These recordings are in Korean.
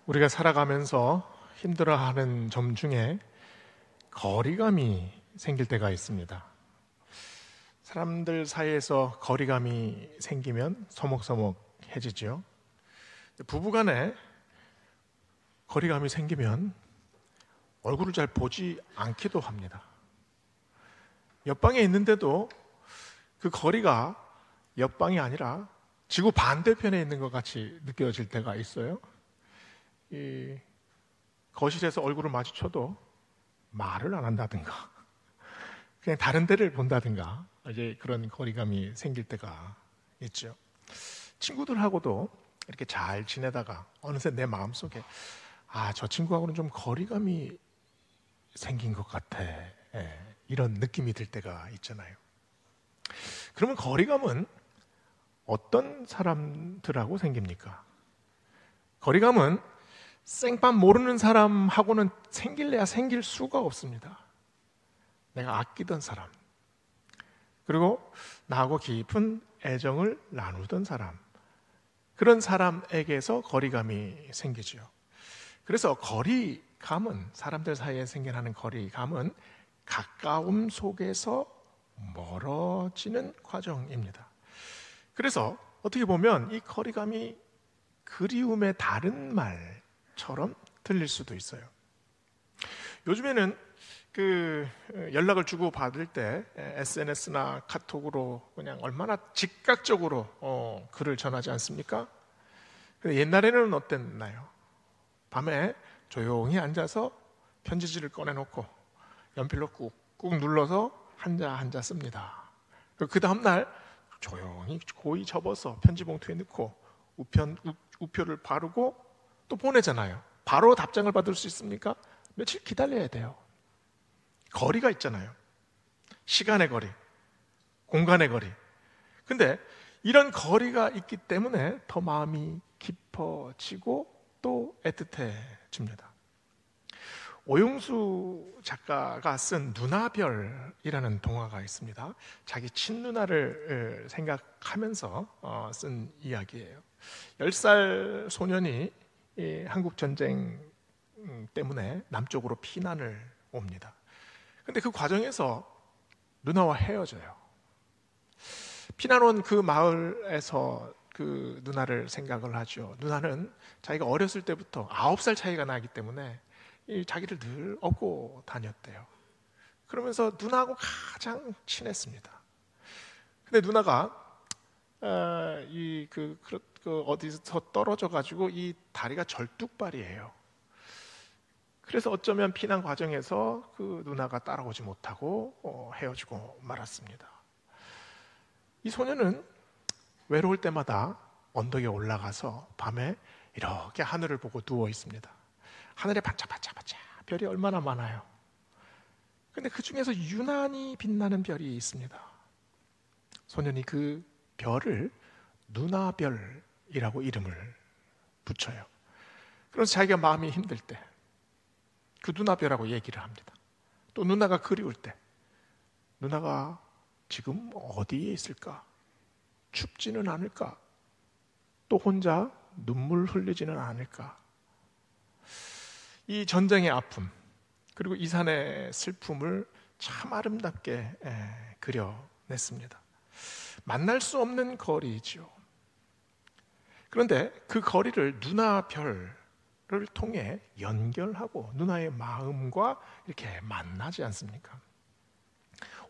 우리가 살아가면서 힘들어하는 점 중에 거리감이 생길 때가 있습니다. 사람들 사이에서 거리감이 생기면 서먹서먹해지죠. 부부간에 거리감이 생기면 얼굴을 잘 보지 않기도 합니다. 옆방에 있는데도 그 거리가 옆방이 아니라 지구 반대편에 있는 것 같이 느껴질 때가 있어요. 이 거실에서 얼굴을 마주쳐도 말을 안 한다든가 그냥 다른 데를 본다든가 이제 그런 거리감이 생길 때가 있죠. 친구들하고도 이렇게 잘 지내다가 어느새 내 마음속에 저 친구하고는 좀 거리감이 생긴 것 같아, 이런 느낌이 들 때가 있잖아요. 그러면 거리감은 어떤 사람들하고 생깁니까? 거리감은 생판 모르는 사람하고는 생길래야 생길 수가 없습니다. 내가 아끼던 사람, 그리고 나하고 깊은 애정을 나누던 사람, 그런 사람에게서 거리감이 생기죠. 그래서 거리감은, 사람들 사이에 생겨나는 거리감은 가까움 속에서 멀어지는 과정입니다. 그래서 어떻게 보면 이 거리감이 그리움의 다른 말처럼 들릴 수도 있어요. 요즘에는 연락을 주고 받을 때 SNS나 카톡으로 그냥 얼마나 즉각적으로 글을 전하지 않습니까? 근데 옛날에는 어땠나요? 밤에 조용히 앉아서 편지지를 꺼내놓고 연필로 꾹꾹 눌러서 한자 씁니다. 그 다음날 조용히 고이 접어서 편지 봉투에 넣고 우표를 바르고 또 보내잖아요. 바로 답장을 받을 수 있습니까? 며칠 기다려야 돼요. 거리가 있잖아요. 시간의 거리, 공간의 거리. 근데 이런 거리가 있기 때문에 더 마음이 깊어지고 또 애틋해집니다. 오용수 작가가 쓴 누나별이라는 동화가 있습니다. 자기 친누나를 생각하면서 쓴 이야기예요. 10살 소년이 한국전쟁 때문에 남쪽으로 피난을 옵니다. 근데 그 과정에서 누나와 헤어져요. 피난 온 그 마을에서 그 누나를 생각을 하죠. 누나는 자기가 어렸을 때부터 9살 차이가 나기 때문에 자기를 늘 업고 다녔대요. 그러면서 누나하고 가장 친했습니다. 근데 누나가 어디서 떨어져 가지고 이 다리가 절뚝발이에요. 그래서 어쩌면 피난 과정에서 그 누나가 따라오지 못하고 헤어지고 말았습니다. 이 소녀는 외로울 때마다 언덕에 올라가서 밤에 이렇게 하늘을 보고 누워 있습니다. 하늘에 반짝반짝반짝 별이 얼마나 많아요. 근데 그 중에서 유난히 빛나는 별이 있습니다. 소년이 그 별을 누나별이라고 이름을 붙여요. 그래서 자기가 마음이 힘들 때 그 누나별하고 얘기를 합니다. 또 누나가 그리울 때 누나가 지금 어디에 있을까? 춥지는 않을까? 또 혼자 눈물 흘리지는 않을까? 이 전쟁의 아픔 그리고 이 산의 슬픔을 참 아름답게 그려냈습니다. 만날 수 없는 거리죠. 그런데 그 거리를 누나별을 통해 연결하고 누나의 마음과 이렇게 만나지 않습니까?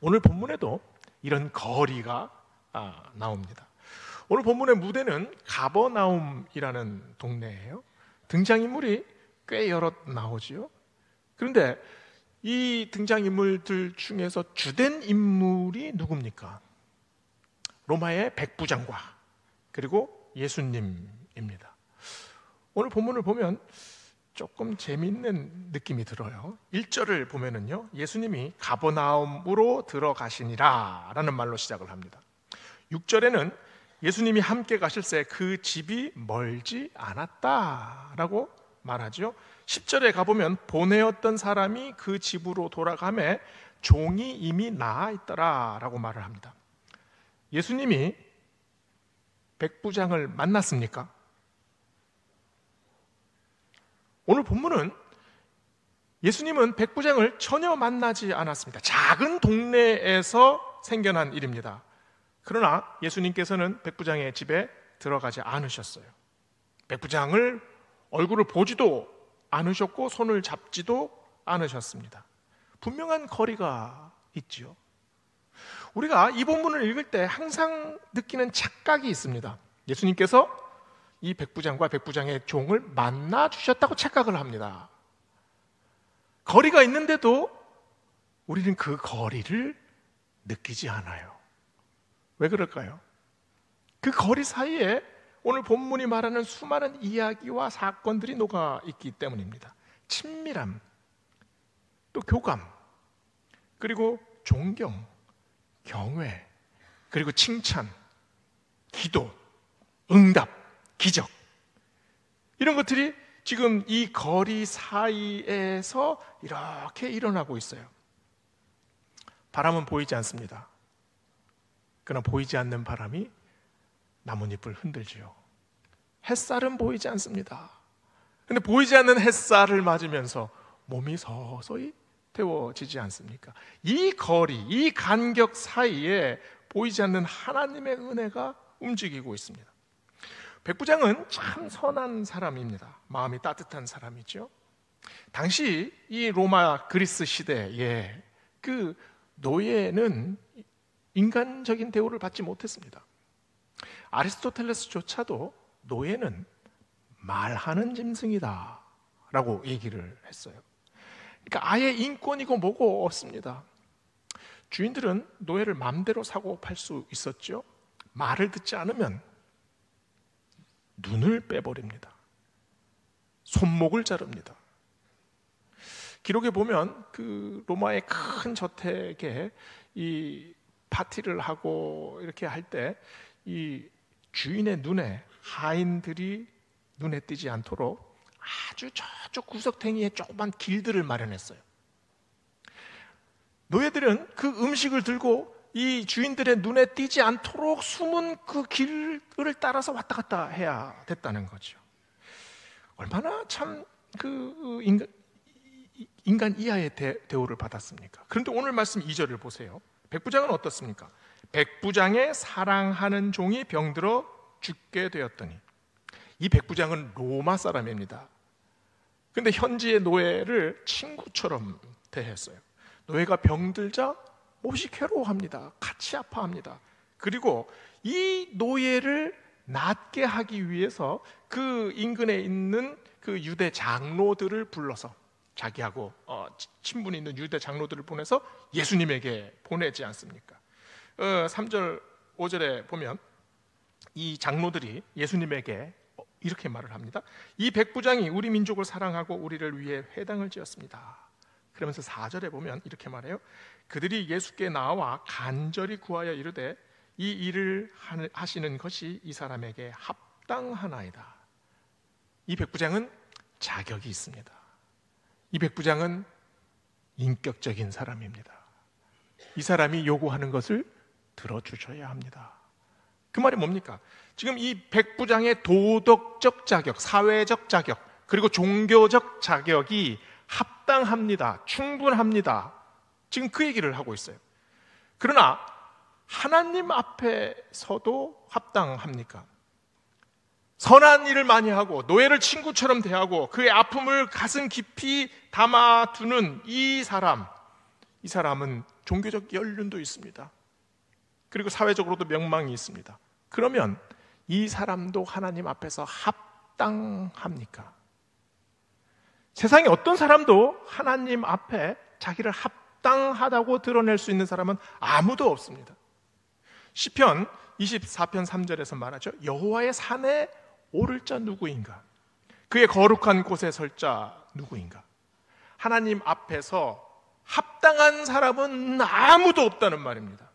오늘 본문에도 이런 거리가 나옵니다. 오늘 본문의 무대는 가버나움이라는 동네예요. 등장인물이 꽤 여럿 나오지요. 그런데 이 등장인물들 중에서 주된 인물이 누굽니까? 로마의 백부장과 그리고 예수님입니다. 오늘 본문을 보면 조금 재미있는 느낌이 들어요. 1절을 보면은요, 예수님이 가버나움으로 들어가시니라 라는 말로 시작을 합니다. 6절에는 예수님이 함께 가실새 그 집이 멀지 않았다라고 말하죠. 10절에 가보면 보내었던 사람이 그 집으로 돌아가매 종이 이미 나아 있더라 라고 말을 합니다. 예수님이 백부장을 만났습니까? 오늘 본문은 예수님은 백부장을 전혀 만나지 않았습니다. 작은 동네에서 생겨난 일입니다. 그러나 예수님께서는 백부장의 집에 들어가지 않으셨어요. 백부장을 얼굴을 보지도 않으셨고 손을 잡지도 않으셨습니다. 분명한 거리가 있지요. 우리가 이 본문을 읽을 때 항상 느끼는 착각이 있습니다. 예수님께서 이 백부장과 백부장의 종을 만나 주셨다고 착각을 합니다. 거리가 있는데도 우리는 그 거리를 느끼지 않아요. 왜 그럴까요? 그 거리 사이에 오늘 본문이 말하는 수많은 이야기와 사건들이 녹아 있기 때문입니다. 친밀함, 또 교감, 그리고 존경, 경외, 그리고 칭찬, 기도, 응답, 기적, 이런 것들이 지금 이 거리 사이에서 이렇게 일어나고 있어요. 바람은 보이지 않습니다. 그러나 보이지 않는 바람이 나뭇잎을 흔들지요. 햇살은 보이지 않습니다. 그런데 보이지 않는 햇살을 맞으면서 몸이 서서히 태워지지 않습니까? 이 거리, 이 간격 사이에 보이지 않는 하나님의 은혜가 움직이고 있습니다. 백부장은 참 선한 사람입니다. 마음이 따뜻한 사람이죠. 당시 이 로마 그리스 시대에 그 노예는 인간적인 대우를 받지 못했습니다. 아리스토텔레스조차도 노예는 말하는 짐승이다 라고 얘기를 했어요. 그러니까 아예 인권이고 뭐고 없습니다. 주인들은 노예를 마음대로 사고 팔 수 있었죠. 말을 듣지 않으면 눈을 빼버립니다. 손목을 자릅니다. 기록에 보면 그 로마의 큰 저택에 이 파티를 하고 이렇게 할 때 이 주인의 눈에 하인들이 눈에 띄지 않도록 아주 저쪽 구석탱이에 조그만 길들을 마련했어요. 노예들은 그 음식을 들고 이 주인들의 눈에 띄지 않도록 숨은 그 길을 따라서 왔다 갔다 해야 됐다는 거죠. 얼마나 참 그 인간 이하의 대우를 받았습니까? 그런데 오늘 말씀 2절을 보세요. 백부장은 어떻습니까? 백부장의 사랑하는 종이 병들어 죽게 되었더니. 이 백부장은 로마 사람입니다. 그런데 현지의 노예를 친구처럼 대했어요. 노예가 병들자 몹시 괴로워합니다. 같이 아파합니다. 그리고 이 노예를 낫게 하기 위해서 그 인근에 있는 그 유대 장로들을 불러서 자기하고 친분이 있는 유대 장로들을 보내서 예수님에게 보내지 않습니까? 3절 5절에 보면 이 장로들이 예수님에게 이렇게 말을 합니다. 이 백부장이 우리 민족을 사랑하고 우리를 위해 회당을 지었습니다. 그러면서 4절에 보면 이렇게 말해요. 그들이 예수께 나와 간절히 구하여 이르되 이 일을 하시는 것이 이 사람에게 합당하나이다. 이 백부장은 자격이 있습니다. 이 백부장은 인격적인 사람입니다. 이 사람이 요구하는 것을 들어주셔야 합니다. 그 말이 뭡니까? 지금 이 백부장의 도덕적 자격, 사회적 자격, 그리고 종교적 자격이 합당합니다. 충분합니다. 지금 그 얘기를 하고 있어요. 그러나 하나님 앞에서도 합당합니까? 선한 일을 많이 하고 노예를 친구처럼 대하고 그의 아픔을 가슴 깊이 담아두는 이 사람은 종교적 연륜도 있습니다. 그리고 사회적으로도 명망이 있습니다. 그러면 이 사람도 하나님 앞에서 합당합니까? 세상에 어떤 사람도 하나님 앞에 자기를 합당하다고 드러낼 수 있는 사람은 아무도 없습니다. 시편 24편 3절에서 말하죠. 여호와의 산에 오를 자 누구인가? 그의 거룩한 곳에 설 자 누구인가? 하나님 앞에서 합당한 사람은 아무도 없다는 말입니다.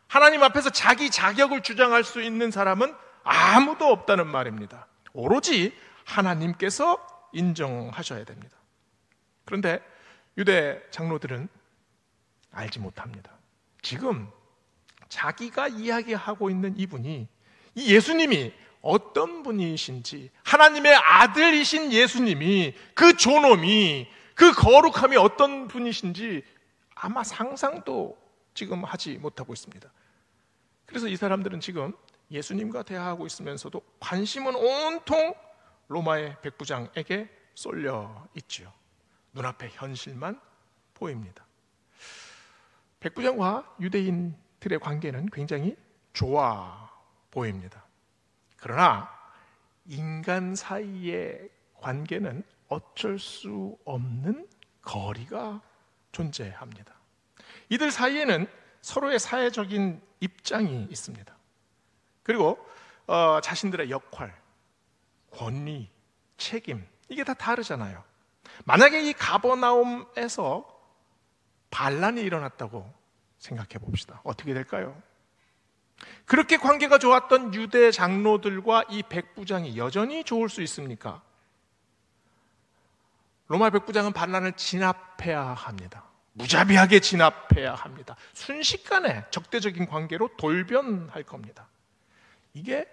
하나님 앞에서 자기 자격을 주장할 수 있는 사람은 아무도 없다는 말입니다. 오로지 하나님께서 인정하셔야 됩니다. 그런데 유대 장로들은 알지 못합니다. 지금 자기가 이야기하고 있는 이분이, 이 예수님이 어떤 분이신지, 하나님의 아들이신 예수님이, 그 존엄이, 그 거룩함이 어떤 분이신지 아마 상상도 지금 하지 못하고 있습니다. 그래서 이 사람들은 지금 예수님과 대화하고 있으면서도 관심은 온통 로마의 백부장에게 쏠려 있지요. 눈앞에 현실만 보입니다. 백부장과 유대인들의 관계는 굉장히 좋아 보입니다. 그러나 인간 사이의 관계는 어쩔 수 없는 거리가 존재합니다. 이들 사이에는 서로의 사회적인 입장이 있습니다. 그리고 자신들의 역할, 권위, 책임, 이게 다 다르잖아요. 만약에 이 가버나움에서 반란이 일어났다고 생각해 봅시다. 어떻게 될까요? 그렇게 관계가 좋았던 유대 장로들과 이 백부장이 여전히 좋을 수 있습니까? 로마 백부장은 반란을 진압해야 합니다. 무자비하게 진압해야 합니다. 순식간에 적대적인 관계로 돌변할 겁니다. 이게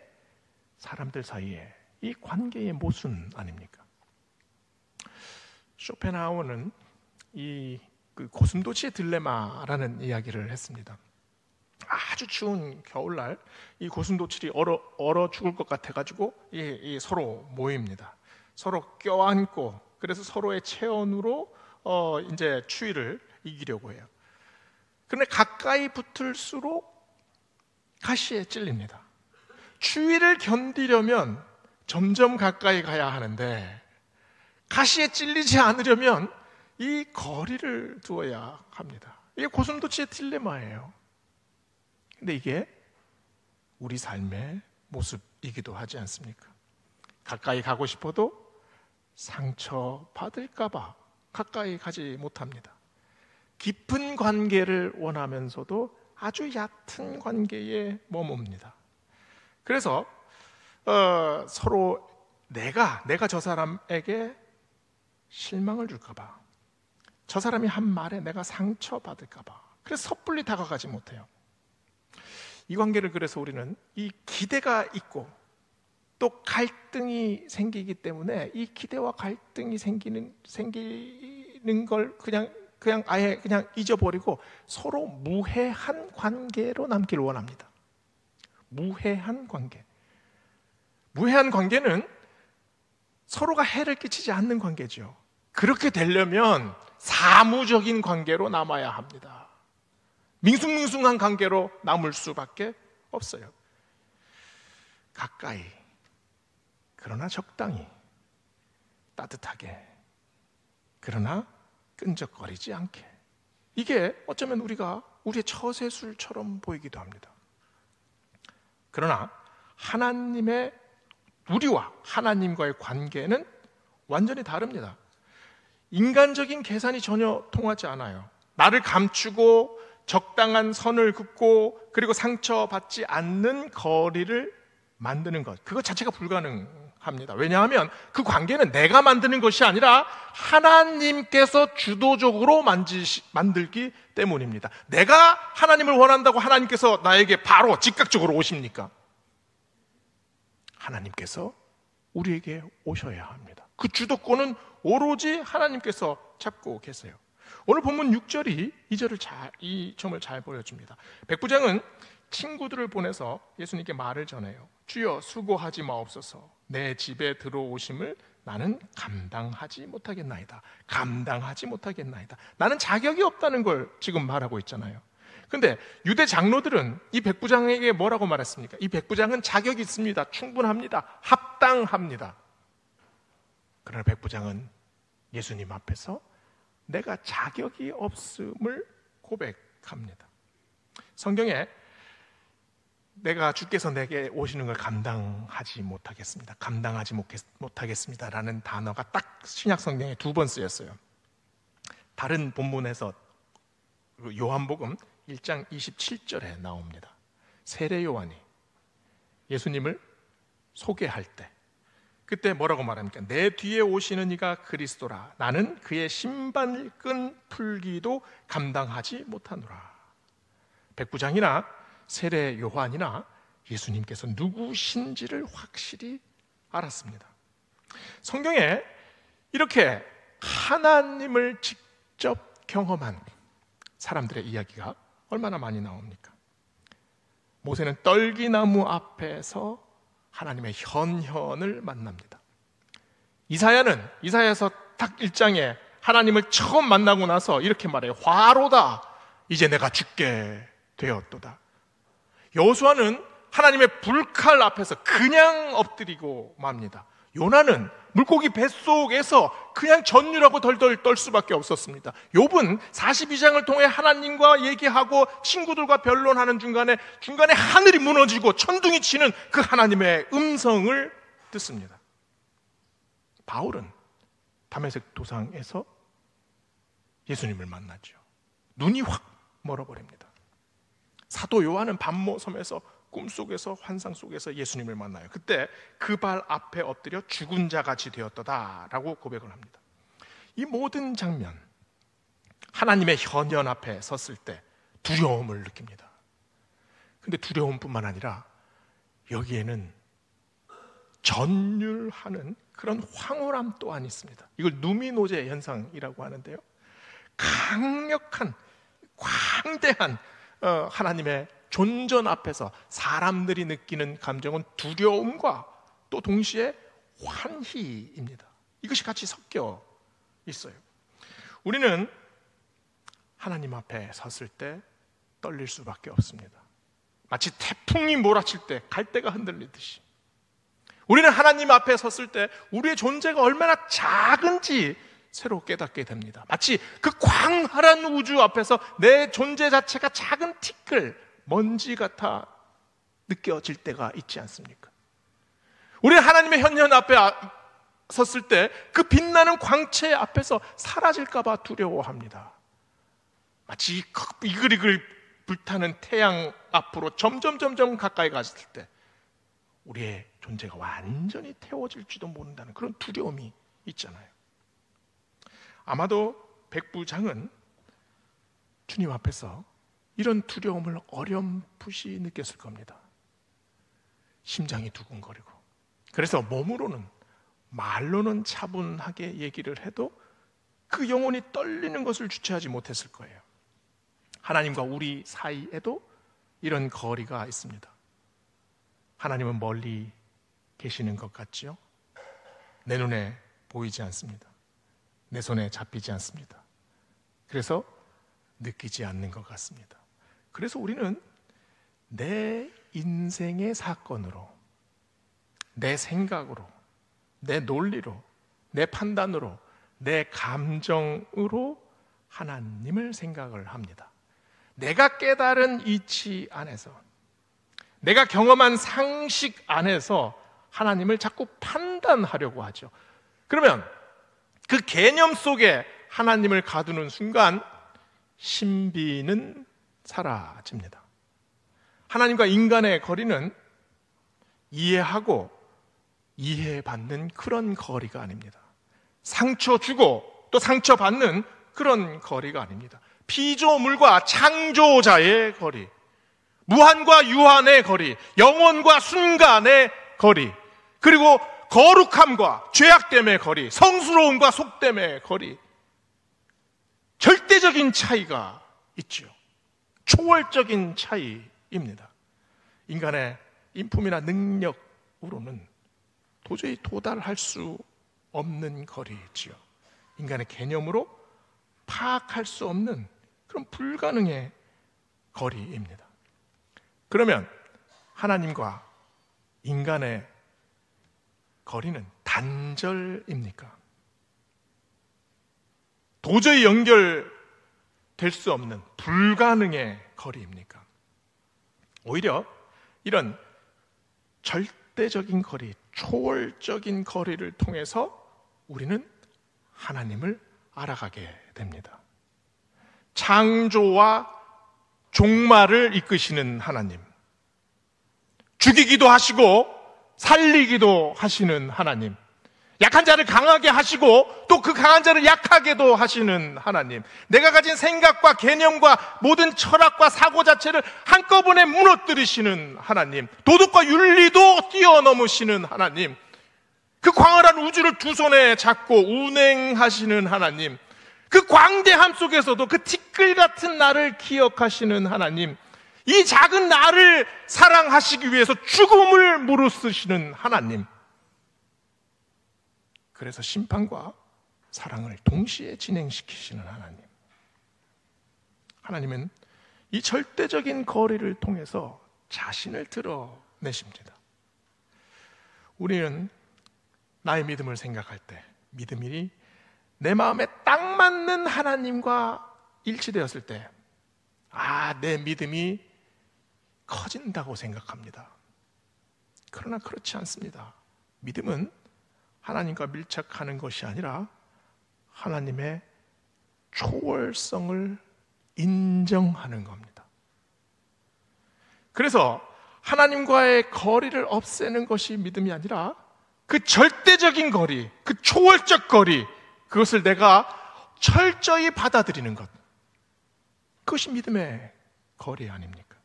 사람들 사이에 이 관계의 모순 아닙니까? 쇼펜하우어는 그 고슴도치의 딜레마라는 이야기를 했습니다. 아주 추운 겨울날 이 고슴도치들이 얼어 죽을 것 같아가지고 서로 모입니다. 서로 껴안고, 그래서 서로의 체온으로 이제 추위를 이기려고 해요. 그런데 가까이 붙을수록 가시에 찔립니다. 추위를 견디려면 점점 가까이 가야 하는데 가시에 찔리지 않으려면 이 거리를 두어야 합니다. 이게 고슴도치의 딜레마예요. 근데 이게 우리 삶의 모습이기도 하지 않습니까? 가까이 가고 싶어도 상처받을까봐 가까이 가지 못합니다. 깊은 관계를 원하면서도 아주 얕은 관계에 머뭅니다. 그래서 서로 내가 저 사람에게 실망을 줄까봐, 저 사람이 한 말에 내가 상처받을까봐, 그래서 섣불리 다가가지 못해요. 이 관계를 그래서 우리는 이 기대가 있고 또 갈등이 생기기 때문에 이 기대와 갈등이 생기는 걸 그냥 아예 그냥 잊어버리고 서로 무해한 관계로 남기를 원합니다. 무해한 관계. 무해한 관계는 서로가 해를 끼치지 않는 관계죠. 그렇게 되려면 사무적인 관계로 남아야 합니다. 밍숭밍숭한 관계로 남을 수밖에 없어요. 가까이, 그러나 적당히, 따뜻하게, 그러나 끈적거리지 않게. 이게 어쩌면 우리의 처세술처럼 보이기도 합니다. 그러나 우리와 하나님과의 관계는 완전히 다릅니다. 인간적인 계산이 전혀 통하지 않아요. 나를 감추고 적당한 선을 긋고 그리고 상처받지 않는 거리를 만드는 것, 그것 자체가 불가능합니다. 왜냐하면 그 관계는 내가 만드는 것이 아니라 하나님께서 주도적으로 만들기 때문입니다. 내가 하나님을 원한다고 하나님께서 나에게 바로 즉각적으로 오십니까? 하나님께서 우리에게 오셔야 합니다. 그 주도권은 오로지 하나님께서 잡고 계세요. 오늘 본문 6절이 이 점을 잘 보여줍니다. 백부장은 친구들을 보내서 예수님께 말을 전해요. 주여, 수고하지 마옵소서. 내 집에 들어오심을 나는 감당하지 못하겠나이다. 감당하지 못하겠나이다. 나는 자격이 없다는 걸 지금 말하고 있잖아요. 근데 유대 장로들은 이 백부장에게 뭐라고 말했습니까? 이 백부장은 자격이 있습니다. 충분합니다. 합당합니다. 그러나 백부장은 예수님 앞에서 내가 자격이 없음을 고백합니다. 성경에 주께서 내게 오시는 걸 감당하지 못하겠습니다. 감당하지 못하겠습니다 라는 단어가 딱 신약 성경에 2번 쓰였어요. 다른 본문에서 요한복음 1장 27절에 나옵니다. 세례 요한이 예수님을 소개할 때 그때 뭐라고 말합니까? 내 뒤에 오시는 이가 그리스도라. 나는 그의 신발끈 풀기도 감당하지 못하노라. 백부장이나 세례 요한이나 예수님께서 누구신지를 확실히 알았습니다. 성경에 이렇게 하나님을 직접 경험한 사람들의 이야기가 얼마나 많이 나옵니까? 모세는 떨기나무 앞에서 하나님의 현현을 만납니다. 이사야서 딱 1장에 하나님을 처음 만나고 나서 이렇게 말해요. 화로다, 이제 내가 죽게 되었도다. 여호수아는 하나님의 불칼 앞에서 그냥 엎드리고 맙니다. 요나는 물고기 뱃속에서 그냥 전율하고 덜덜 떨 수밖에 없었습니다. 욥은 42장을 통해 하나님과 얘기하고 친구들과 변론하는 중간에 하늘이 무너지고 천둥이 치는 그 하나님의 음성을 듣습니다. 바울은 다메섹 도상에서 예수님을 만나죠. 눈이 확 멀어버립니다. 사도 요한은 반모섬에서 꿈속에서 환상 속에서 예수님을 만나요. 그때 그 발 앞에 엎드려 죽은 자 같이 되었다라고 고백을 합니다. 이 모든 장면, 하나님의 현현 앞에 섰을 때 두려움을 느낍니다. 근데 두려움뿐만 아니라 여기에는 전율하는 그런 황홀함 또한 있습니다. 이걸 누미노제 현상이라고 하는데요, 강력한 광대한 하나님의 존전 앞에서 사람들이 느끼는 감정은 두려움과 또 동시에 환희입니다. 이것이 같이 섞여 있어요. 우리는 하나님 앞에 섰을 때 떨릴 수밖에 없습니다. 마치 태풍이 몰아칠 때 갈대가 흔들리듯이 우리는 하나님 앞에 섰을 때 우리의 존재가 얼마나 작은지 새로 깨닫게 됩니다. 마치 그 광활한 우주 앞에서 내 존재 자체가 작은 티끌, 먼지 같아 느껴질 때가 있지 않습니까? 우리는 하나님의 현현 앞에 섰을 때 그 빛나는 광채 앞에서 사라질까 봐 두려워합니다. 마치 이글이글 불타는 태양 앞으로 점점 가까이 갔을 때 우리의 존재가 완전히 태워질지도 모른다는 그런 두려움이 있잖아요. 아마도 백부장은 주님 앞에서 이런 두려움을 어렴풋이 느꼈을 겁니다. 심장이 두근거리고, 그래서 몸으로는, 말로는 차분하게 얘기를 해도 그 영혼이 떨리는 것을 주체하지 못했을 거예요. 하나님과 우리 사이에도 이런 거리가 있습니다. 하나님은 멀리 계시는 것 같지요? 내 눈에 보이지 않습니다. 내 손에 잡히지 않습니다. 그래서 느끼지 않는 것 같습니다. 그래서 우리는 내 인생의 사건으로, 내 생각으로, 내 논리로, 내 판단으로, 내 감정으로 하나님을 생각을 합니다. 내가 깨달은 이치 안에서, 내가 경험한 상식 안에서 하나님을 자꾸 판단하려고 하죠. 그러면 그 개념 속에 하나님을 가두는 순간 신비는 사라집니다. 하나님과 인간의 거리는 이해하고 이해받는 그런 거리가 아닙니다. 상처 주고 또 상처받는 그런 거리가 아닙니다. 피조물과 창조자의 거리, 무한과 유한의 거리, 영원과 순간의 거리, 그리고 거룩함과 죄악됨의 거리, 성스러움과 속됨의 거리, 절대적인 차이가 있죠. 초월적인 차이입니다. 인간의 인품이나 능력으로는 도저히 도달할 수 없는 거리지요. 인간의 개념으로 파악할 수 없는 그런 불가능의 거리입니다. 그러면 하나님과 인간의 거리는 단절입니까? 도저히 연결될 수 없는 불가능의 거리입니까? 오히려 이런 절대적인 거리, 초월적인 거리를 통해서 우리는 하나님을 알아가게 됩니다. 창조와 종말을 이끄시는 하나님, 죽이기도 하시고 살리기도 하시는 하나님, 약한 자를 강하게 하시고 또 그 강한 자를 약하게도 하시는 하나님, 내가 가진 생각과 개념과 모든 철학과 사고 자체를 한꺼번에 무너뜨리시는 하나님, 도덕과 윤리도 뛰어넘으시는 하나님, 그 광활한 우주를 두 손에 잡고 운행하시는 하나님, 그 광대함 속에서도 그 티끌 같은 나를 기억하시는 하나님, 이 작은 나를 사랑하시기 위해서 죽음을 무릅쓰시는 하나님, 그래서 심판과 사랑을 동시에 진행시키시는 하나님. 하나님은 이 절대적인 거리를 통해서 자신을 드러내십니다. 우리는 나의 믿음을 생각할 때 믿음이 내 마음에 딱 맞는 하나님과 일치되었을 때, 내 믿음이 커진다고 생각합니다. 그러나 그렇지 않습니다. 믿음은 하나님과 밀착하는 것이 아니라 하나님의 초월성을 인정하는 겁니다. 그래서 하나님과의 거리를 없애는 것이 믿음이 아니라 그 절대적인 거리, 그 초월적 거리, 그것을 내가 철저히 받아들이는 것, 그것이 믿음의 거리 아닙니까?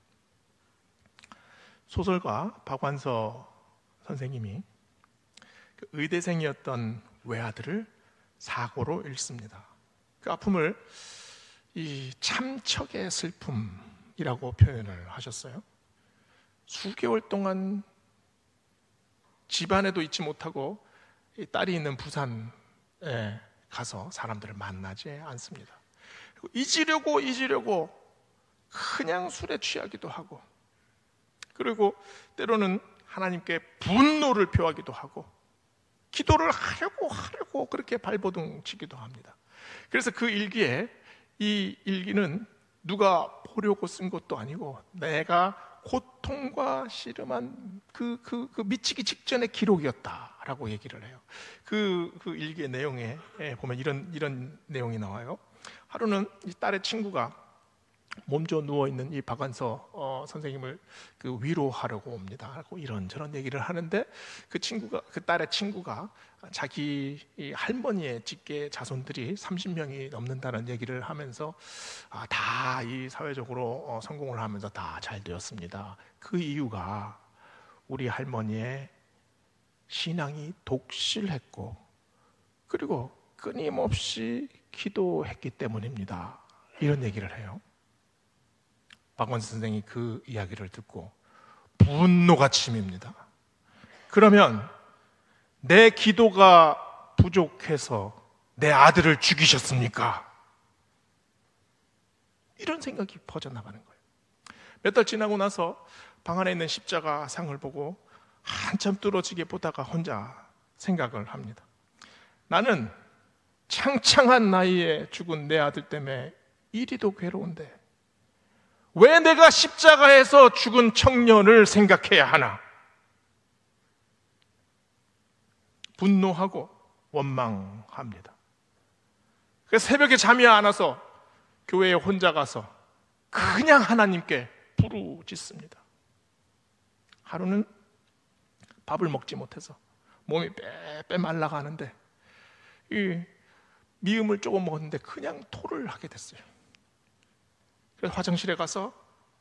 소설가 박완서 선생님이 그 의대생이었던 외아들을 사고로 잃습니다. 그 아픔을 이 참척의 슬픔이라고 표현을 하셨어요. 수개월 동안 집안에도 있지 못하고 이 딸이 있는 부산에 가서 사람들을 만나지 않습니다. 그리고 잊으려고 그냥 술에 취하기도 하고, 그리고 때로는 하나님께 분노를 표하기도 하고, 기도를 하려고 그렇게 발버둥 치기도 합니다. 그래서 그 일기에, 이 일기는 누가 보려고 쓴 것도 아니고 내가 고통과 씨름한 그 미치기 직전의 기록이었다라고 얘기를 해요. 그 일기의 내용에 보면 이런 내용이 나와요. 하루는 이 딸의 친구가 몸져 누워있는 이 박완서 선생님을 그 위로하려고 옵니다. 하고 이런저런 얘기를 하는데, 그 딸의 친구가 자기 이 할머니의 직계 자손들이 30명이 넘는다는 얘기를 하면서 다 이 사회적으로 성공을 하면서 다 잘 되었습니다. 그 이유가 우리 할머니의 신앙이 독실했고 그리고 끊임없이 기도했기 때문입니다. 이런 얘기를 해요. 박완서 선생이 그 이야기를 듣고 분노가 치밉니다. 그러면 내 기도가 부족해서 내 아들을 죽이셨습니까? 이런 생각이 퍼져나가는 거예요. 몇 달 지나고 나서 방 안에 있는 십자가 상을 보고 한참 뚫어지게 보다가 혼자 생각을 합니다. 나는 창창한 나이에 죽은 내 아들 때문에 이리도 괴로운데 왜 내가 십자가에서 죽은 청년을 생각해야 하나? 분노하고 원망합니다. 그래서 새벽에 잠이 안 와서 교회에 혼자 가서 그냥 하나님께 부르짖습니다. 하루는 밥을 먹지 못해서 몸이 빼빼 말라가는데 이 미음을 조금 먹었는데 그냥 토를 하게 됐어요. 그래서 화장실에 가서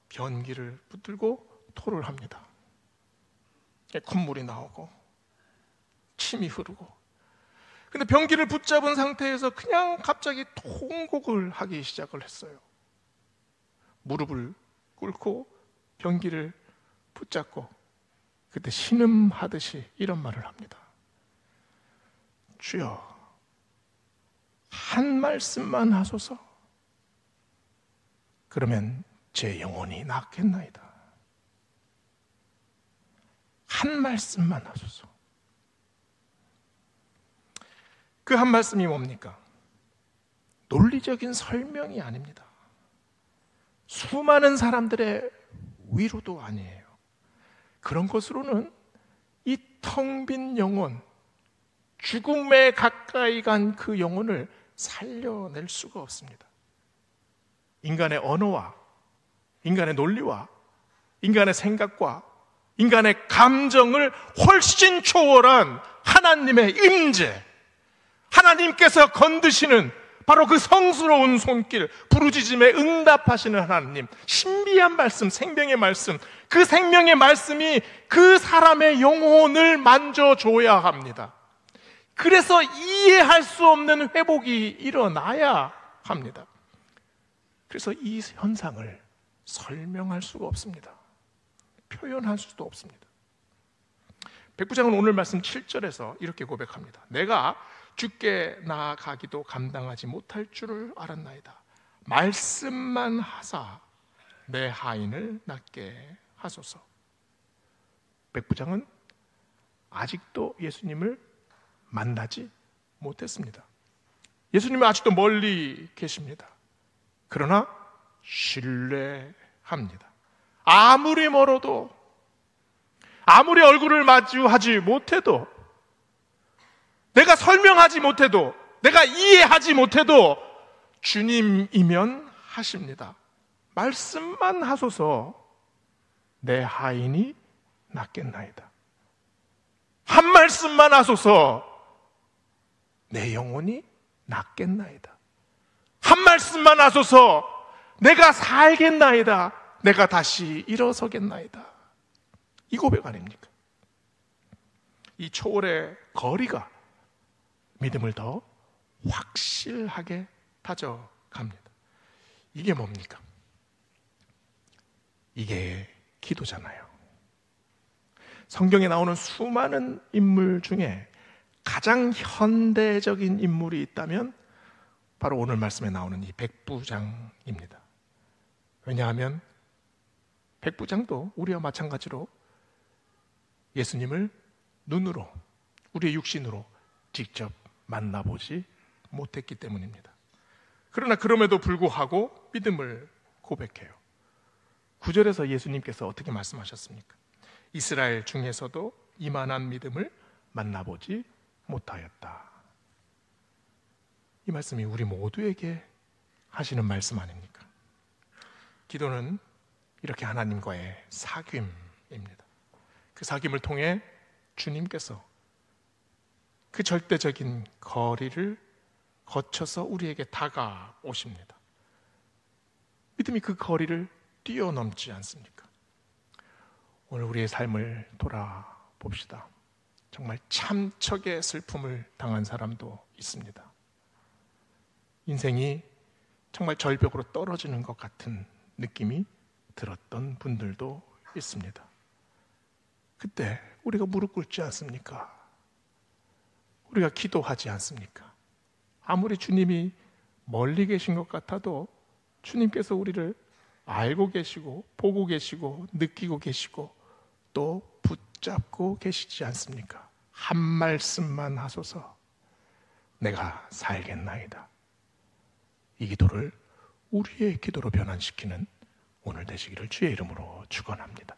변기를 붙들고 토를 합니다. 콧물이 나오고 침이 흐르고, 근데 변기를 붙잡은 상태에서 그냥 갑자기 통곡을 하기 시작을 했어요. 무릎을 꿇고 변기를 붙잡고 그때 신음하듯이 이런 말을 합니다. 주여, 한 말씀만 하소서. 그러면 제 영혼이 낫겠나이다. 한 말씀만 하소서. 그 한 말씀이 뭡니까? 논리적인 설명이 아닙니다. 수많은 사람들의 위로도 아니에요. 그런 것으로는 이 텅 빈 영혼, 죽음에 가까이 간 그 영혼을 살려낼 수가 없습니다. 인간의 언어와 인간의 논리와 인간의 생각과 인간의 감정을 훨씬 초월한 하나님의 임재, 하나님께서 건드시는 바로 그 성스러운 손길, 부르짖음에 응답하시는 하나님, 신비한 말씀, 생명의 말씀, 그 생명의 말씀이 그 사람의 영혼을 만져줘야 합니다. 그래서 이해할 수 없는 회복이 일어나야 합니다. 그래서 이 현상을 설명할 수가 없습니다. 표현할 수도 없습니다. 백부장은 오늘 말씀 7절에서 이렇게 고백합니다. 내가 주께 나아가기도 감당하지 못할 줄을 알았나이다. 말씀만 하사 내 하인을 낫게 하소서. 백부장은 아직도 예수님을 만나지 못했습니다. 예수님은 아직도 멀리 계십니다. 그러나 신뢰합니다. 아무리 멀어도, 아무리 얼굴을 마주하지 못해도, 내가 설명하지 못해도, 내가 이해하지 못해도 주님이면 하십니다. 말씀만 하소서 내 하인이 낫겠나이다. 한 말씀만 하소서 내 영혼이 낫겠나이다. 한 말씀만 하소서 내가 살겠나이다. 내가 다시 일어서겠나이다. 이 고백 아닙니까? 이 초월의 거리가 믿음을 더 확실하게 다져갑니다. 이게 뭡니까? 이게 기도잖아요. 성경에 나오는 수많은 인물 중에 가장 현대적인 인물이 있다면 바로 오늘 말씀에 나오는 이 백부장입니다. 왜냐하면 백부장도 우리와 마찬가지로 예수님을 눈으로, 우리의 육신으로 직접 만나보지 못했기 때문입니다. 그러나 그럼에도 불구하고 믿음을 고백해요. 9절에서 예수님께서 어떻게 말씀하셨습니까? 이스라엘 중에서도 이만한 믿음을 만나보지 못하였다. 이 말씀이 우리 모두에게 하시는 말씀 아닙니까? 기도는 이렇게 하나님과의 사귐입니다. 그 사귐을 통해 주님께서 그 절대적인 거리를 거쳐서 우리에게 다가오십니다. 믿음이 그 거리를 뛰어넘지 않습니까? 오늘 우리의 삶을 돌아봅시다. 정말 참척의 슬픔을 당한 사람도 있습니다. 인생이 정말 절벽으로 떨어지는 것 같은 느낌이 들었던 분들도 있습니다. 그때 우리가 무릎 꿇지 않습니까? 우리가 기도하지 않습니까? 아무리 주님이 멀리 계신 것 같아도 주님께서 우리를 알고 계시고 보고 계시고 느끼고 계시고 또 붙잡고 계시지 않습니까? 한 말씀만 하소서 내가 살겠나이다. 이 기도를 우리의 기도로 변환시키는 오늘 되시기를 주의 이름으로 축원합니다.